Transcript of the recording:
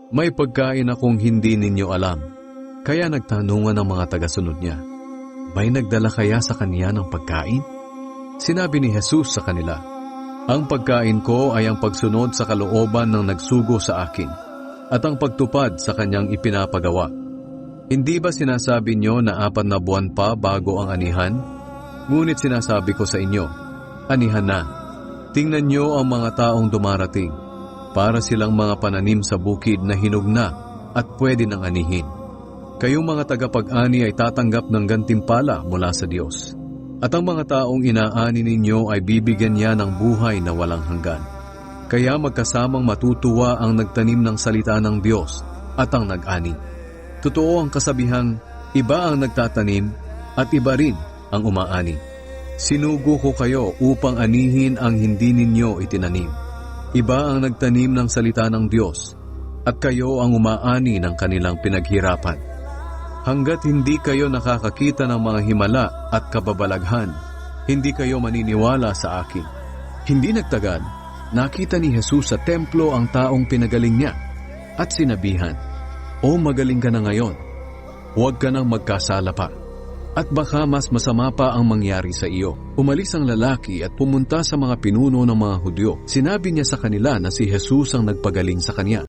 May pagkain akong hindi ninyo alam. Kaya nagtanungan ang mga tagasunod niya, may nagdala kaya sa kanya ng pagkain? Sinabi ni Jesus sa kanila, ang pagkain ko ay ang pagsunod sa kalooban ng nagsugo sa akin at ang pagtupad sa kanyang ipinapagawa. Hindi ba sinasabi niyo na 4 na buwan pa bago ang anihan? Ngunit sinasabi ko sa inyo, anihan na. Tingnan niyo ang mga taong dumarating, para silang mga pananim sa bukid na hinog na at pwede nang anihin. Kayong mga tagapag-ani ay tatanggap ng gantimpala mula sa Diyos. At ang mga taong inaani ninyo ay bibigyan niya ng buhay na walang hanggan. Kaya magkasamang matutuwa ang nagtanim ng salita ng Diyos at ang nag-ani. Totoo ang kasabihang, iba ang nagtatanim at iba rin ang umaani. Sinugo ko kayo upang anihin ang hindi ninyo itinanim. Iba ang nagtanim ng salita ng Diyos at kayo ang umaani ng kanilang pinaghirapan. Hanggat hindi kayo nakakakita ng mga himala at kababalaghan, hindi kayo maniniwala sa akin. Hindi nagtagal, nakita ni Jesus sa templo ang taong pinagaling niya at sinabihan, o magaling ka na ngayon, huwag ka nang magkasala pa, at baka mas masama pa ang mangyari sa iyo. Umalis ang lalaki at pumunta sa mga pinuno ng mga Hudyo. Sinabi niya sa kanila na si Jesus ang nagpagaling sa kanya.